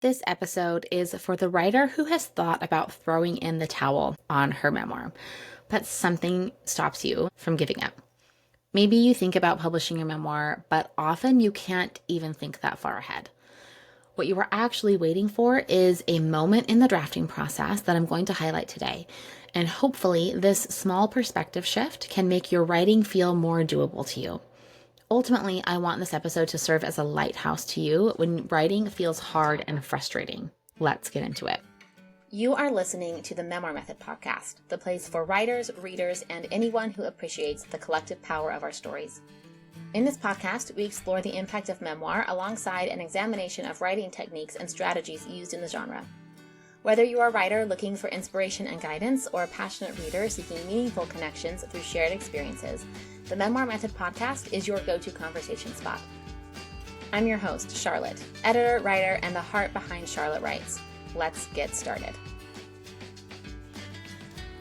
This episode is for the writer who has thought about throwing in the towel on her memoir, but something stops you from giving up. Maybe you think about publishing your memoir, but often you can't even think that far ahead. What you are actually waiting for is a moment in the drafting process that I'm going to highlight today. And hopefully, this small perspective shift can make your writing feel more doable to you. Ultimately, I want this episode to serve as a lighthouse to you when writing feels hard and frustrating. Let's get into it. You are listening to the Memoir Method podcast, the place for writers, readers, and anyone who appreciates the collective power of our stories. In this podcast, we explore the impact of memoir alongside an examination of writing techniques and strategies used in the genre. Whether you are a writer looking for inspiration and guidance or a passionate reader seeking meaningful connections through shared experiences, the Memoir Method podcast is your go-to conversation spot. I'm your host, Charlotte, editor, writer, and the heart behind Charlotte Writes. Let's get started.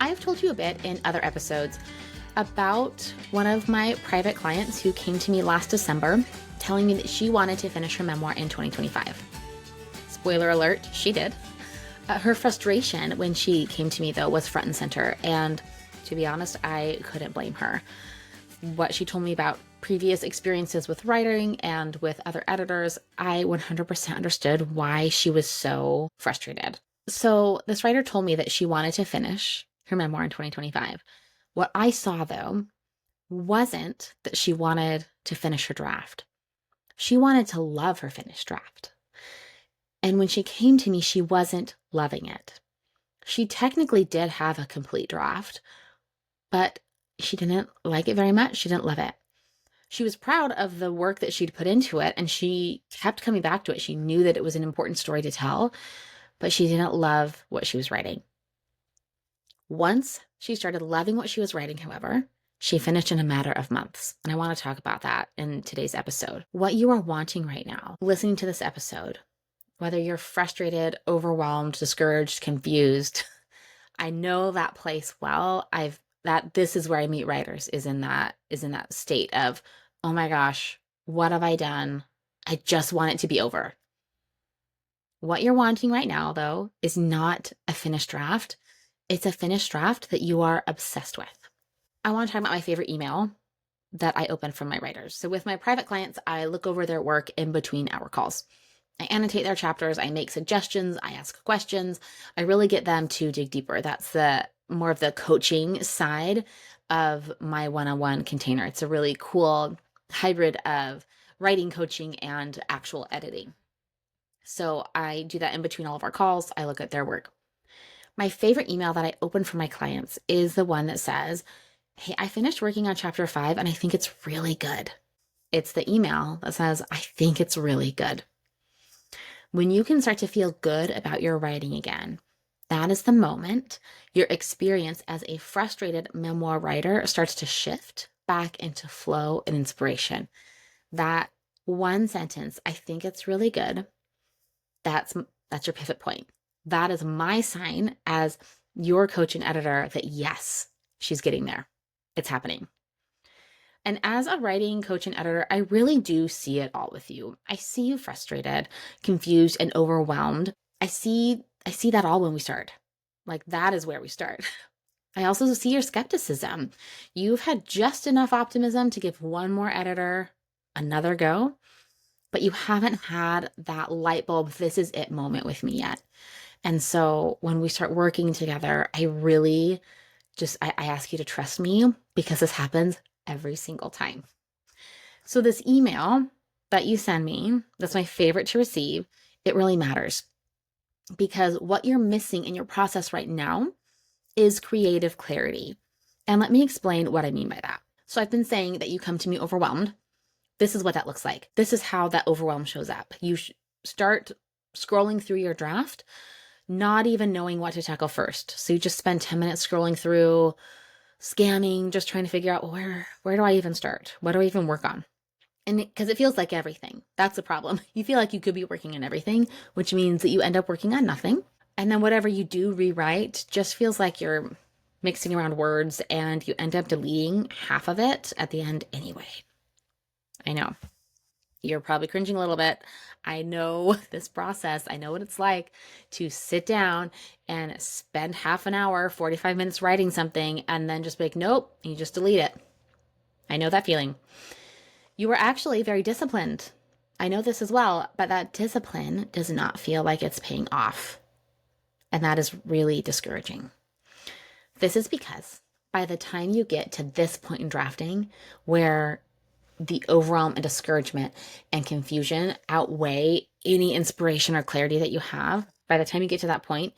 I've told you a bit in other episodes about one of my private clients who came to me last December telling me that she wanted to finish her memoir in 2025. Spoiler alert, she did. Her frustration when she came to me, though, was front and center, and to be honest, I couldn't blame her. What she told me about previous experiences with writing and with other editors, I 100% understood why she was so frustrated. So this writer told me that she wanted to finish her memoir in 2025. What I saw, though, wasn't that she wanted to finish her draft. She wanted to love her finished draft. And when she came to me, she wasn't loving it. She technically did have a complete draft, but she didn't like it very much. She didn't love it. She was proud of the work that she'd put into it, and she kept coming back to it. She knew that it was an important story to tell, but she didn't love what she was writing. Once she started loving what she was writing, however, she finished in a matter of months. And I want to talk about that in today's episode. What you are wanting right now, listening to this episode, whether you're frustrated, overwhelmed, discouraged, confused, I know that place well. This is where I meet writers, is in that state of, oh my gosh, what have I done? I just want it to be over. What you're wanting right now, though, is not a finished draft. It's a finished draft that you are obsessed with. I want to talk about my favorite email that I open from my writers. So with my private clients, I look over their work in between our calls. I annotate their chapters, I make suggestions, I ask questions. I really get them to dig deeper. That's the more of the coaching side of my one-on-one container. It's a really cool hybrid of writing coaching and actual editing. So I do that in between all of our calls. I look at their work. My favorite email that I open for my clients is the one that says, hey, I finished working on chapter 5 and I think it's really good. It's the email that says, I think it's really good. When you can start to feel good about your writing again, that is the moment your experience as a frustrated memoir writer starts to shift back into flow and inspiration. That one sentence, I think it's really good, that's your pivot point. That is my sign as your coach and editor that yes, she's getting there. It's happening. And as a writing coach and editor, I really do see it all with you. I see you frustrated, confused, and overwhelmed. I see that all when we start. Like, that is where we start. I also see your skepticism. You've had just enough optimism to give one more editor another go, but you haven't had that light bulb, this is it moment with me yet. And so when we start working together, I really I ask you to trust me, because this happens every single time. So this email that you send me, that's my favorite to receive, it really matters, because what you're missing in your process right now is creative clarity. And let me explain what I mean by that. So I've been saying that you come to me overwhelmed. This is what that looks like. This is how that overwhelm shows up. You start scrolling through your draft, not even knowing what to tackle first. So you just spend 10 minutes scrolling through, scanning, just trying to figure out, well, where do I even start? What do I even work on? And because it feels like everything. That's the problem. You feel like you could be working on everything, which means that you end up working on nothing. And then whatever you do rewrite just feels like you're mixing around words, and you end up deleting half of it at the end anyway. I know. You're probably cringing a little bit. I know this process. I know what it's like to sit down and spend half an hour, 45 minutes writing something, and then just be like, nope, and you just delete it. I know that feeling. You were actually very disciplined. I know this as well, but that discipline does not feel like it's paying off. And that is really discouraging. This is because by the time you get to this point in drafting where the overwhelm and discouragement and confusion outweigh any inspiration or clarity that you have, by the time you get to that point,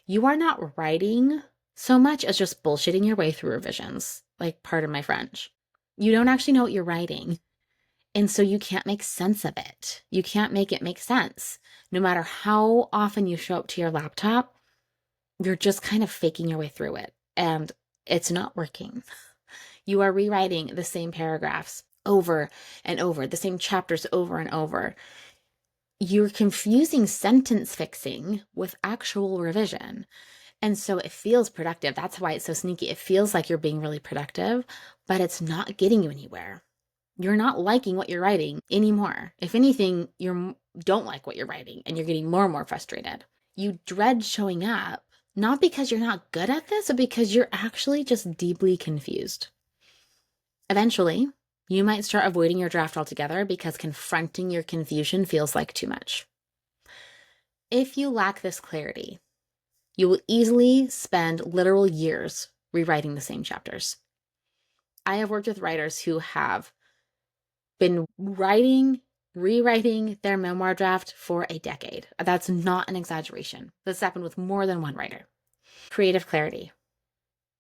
you are not writing so much as just bullshitting your way through revisions. Like, pardon my French. You don't actually know what you're writing. And so you can't make sense of it. You can't make it make sense. No matter how often you show up to your laptop, you're just kind of faking your way through it. And it's not working. You are rewriting the same paragraphs over and over, the same chapters over and over. You're confusing sentence fixing with actual revision. And so it feels productive. That's why it's so sneaky. It feels like you're being really productive, but it's not getting you anywhere. You're not liking what you're writing anymore. If anything, you don't like what you're writing and you're getting more and more frustrated. You dread showing up, not because you're not good at this, but because you're actually just deeply confused. Eventually, you might start avoiding your draft altogether because confronting your confusion feels like too much. If you lack this clarity, you will easily spend literal years rewriting the same chapters. I have worked with writers who have been rewriting their memoir draft for a decade. That's not an exaggeration. This happened with more than one writer. Creative clarity.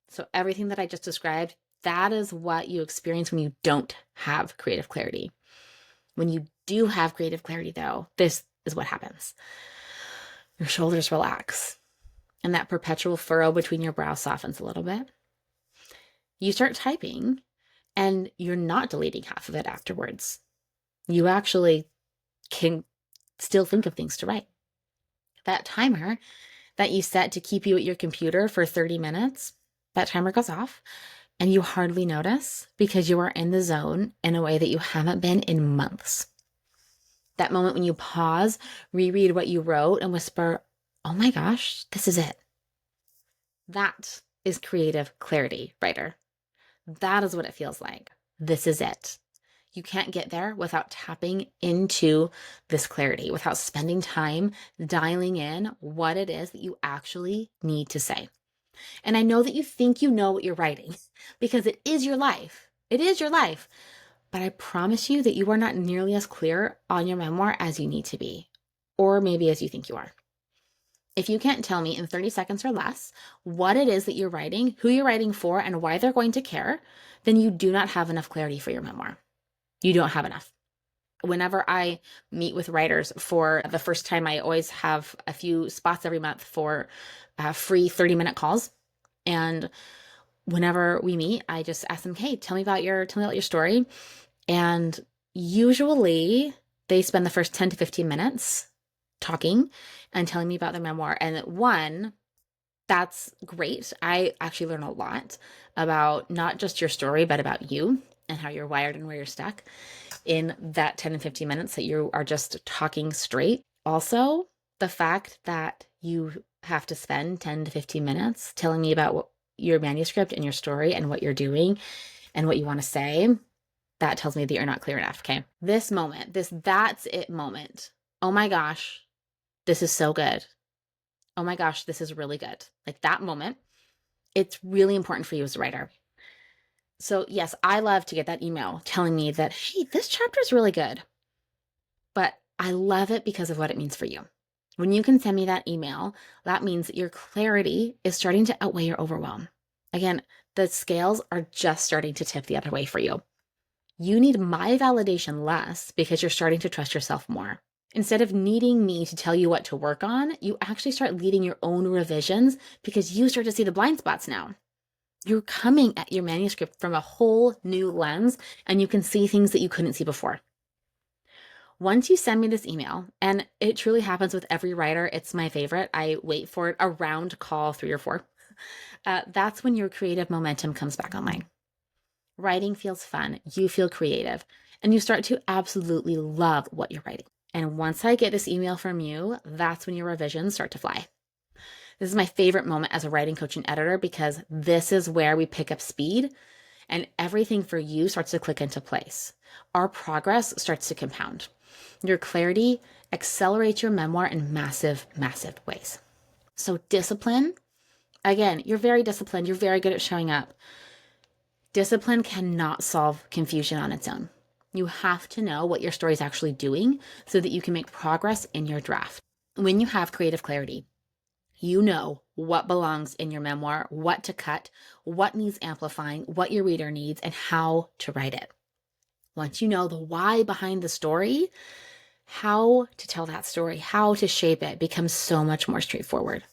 So everything that I just described, that is what you experience when you don't have creative clarity. When you do have creative clarity, though, this is what happens. Your shoulders relax, and that perpetual furrow between your brows softens a little bit. You start typing, and you're not deleting half of it afterwards. You actually can still think of things to write. That timer that you set to keep you at your computer for 30 minutes, that timer goes off and you hardly notice because you are in the zone in a way that you haven't been in months. That moment when you pause, reread what you wrote and whisper, oh my gosh, this is it. That is creative clarity, writer. That is what it feels like. This is it. You can't get there without tapping into this clarity, without spending time dialing in what it is that you actually need to say. And I know that you think you know what you're writing because it is your life. It is your life. But I promise you that you are not nearly as clear on your memoir as you need to be, or maybe as you think you are. If you can't tell me in 30 seconds or less what it is that you're writing, who you're writing for, and why they're going to care, then you do not have enough clarity for your memoir. You don't have enough. Whenever I meet with writers for the first time, I always have a few spots every month for free 30-minute calls. And whenever we meet, I just ask them, hey, tell me about your story. And usually they spend the first 10 to 15 minutes talking and telling me about their memoir. And one, that's great. I actually learn a lot about not just your story, but about you and how you're wired and where you're stuck in that 10 and 15 minutes that you are just talking straight. Also, the fact that you have to spend 10 to 15 minutes telling me about your manuscript and your story and what you're doing and what you want to say, that tells me that you're not clear enough, okay? This moment, that's it moment. Oh my gosh, this is so good. Oh my gosh, this is really good. Like that moment, it's really important for you as a writer. So yes, I love to get that email telling me that, hey, this chapter is really good. But I love it because of what it means for you. When you can send me that email, that means that your clarity is starting to outweigh your overwhelm. Again, the scales are just starting to tip the other way for you. You need my validation less because you're starting to trust yourself more. Instead of needing me to tell you what to work on, you actually start leading your own revisions because you start to see the blind spots now. You're coming at your manuscript from a whole new lens and you can see things that you couldn't see before. Once you send me this email, and it truly happens with every writer, it's my favorite. I wait for it around call 3 or 4. That's when your creative momentum comes back online. Writing feels fun. You feel creative. and you start to absolutely love what you're writing. And once I get this email from you, that's when your revisions start to fly. This is my favorite moment as a writing coach and editor because this is where we pick up speed and everything for you starts to click into place. Our progress starts to compound. Your clarity accelerates your memoir in massive, massive ways. So discipline, again, you're very disciplined. You're very good at showing up. Discipline cannot solve confusion on its own. You have to know what your story is actually doing so that you can make progress in your draft. When you have creative clarity, you know what belongs in your memoir, what to cut, what needs amplifying, what your reader needs, and how to write it. Once you know the why behind the story, how to tell that story, how to shape it becomes so much more straightforward.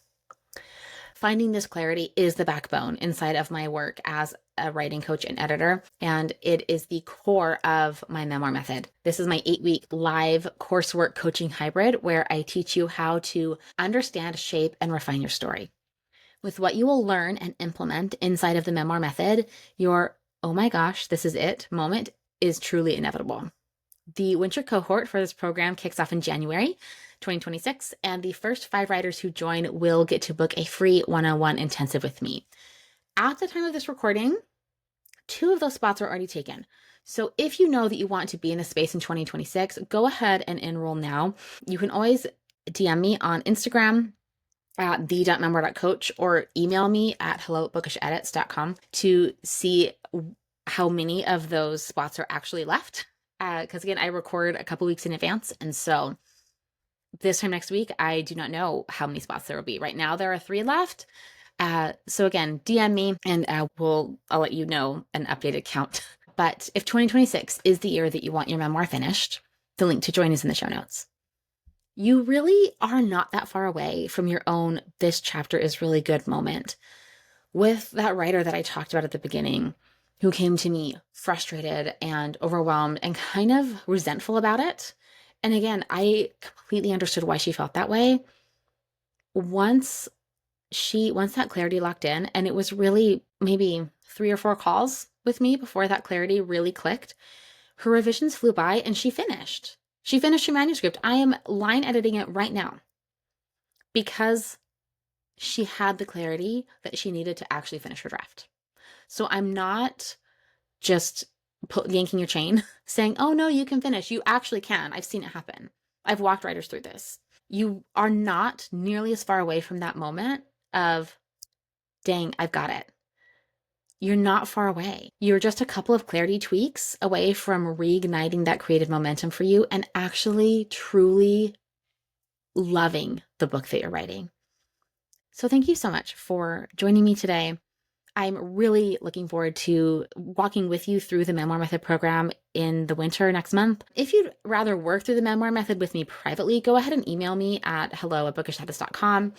Finding this clarity is the backbone inside of my work as a writing coach and editor, and it is the core of my memoir method. This is my 8-week live coursework coaching hybrid where I teach you how to understand, shape, and refine your story. With what you will learn and implement inside of the memoir method, your, oh my gosh, this is it moment is truly inevitable. The winter cohort for this program kicks off in January 2026, and the first 5 writers who join will get to book a free one-on-one intensive with me. At the time of this recording, 2 of those spots are already taken. So if you know that you want to be in the space in 2026, go ahead and enroll now. You can always DM me on Instagram at the.memoir.coach or email me at hello@bookishedits.com to see how many of those spots are actually left. Because again, I record a couple weeks in advance. And so this time next week, I do not know how many spots there will be. Right now, there are 3 left. So again, DM me and I'll let you know an updated count. But if 2026 is the year that you want your memoir finished, the link to join is in the show notes. You really are not that far away from your own "this chapter is really good" moment. With that writer that I talked about at the beginning, who came to me frustrated and overwhelmed and kind of resentful about it. And again, I completely understood why she felt that way. Once that clarity locked in, and it was really maybe 3 or 4 calls with me before that clarity really clicked, her revisions flew by and she finished. She finished her manuscript. I am line editing it right now because she had the clarity that she needed to actually finish her draft. So I'm not just yanking your chain saying, oh no, you can finish. You actually can. I've seen it happen. I've walked writers through this. You are not nearly as far away from that moment of, dang, I've got it. You're not far away. You're just a couple of clarity tweaks away from reigniting that creative momentum for you and actually truly loving the book that you're writing. So thank you so much for joining me today. I'm really looking forward to walking with you through the Memoir Method program in the winter next month. If you'd rather work through the Memoir Method with me privately, go ahead and email me at hello@bookishhabits.com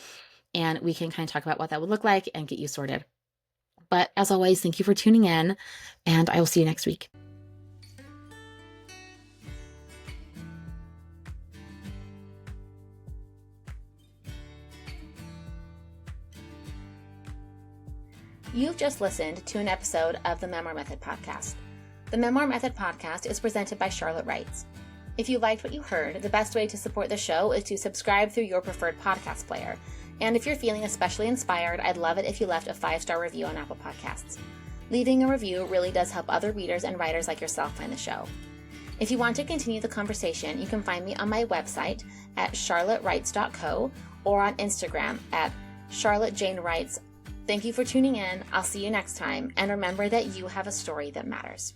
and we can kind of talk about what that would look like and get you sorted. But as always, thank you for tuning in, and I will see you next week. You've just listened to an episode of the Memoir Method podcast. The Memoir Method podcast is presented by Charlotte Writes. If you liked what you heard, the best way to support the show is to subscribe through your preferred podcast player. And if you're feeling especially inspired, I'd love it if you left a 5-star review on Apple Podcasts. Leaving a review really does help other readers and writers like yourself find the show. If you want to continue the conversation, you can find me on my website at charlottewrites.co or on Instagram at charlottejanewrites. Thank you for tuning in. I'll see you next time. And remember that you have a story that matters.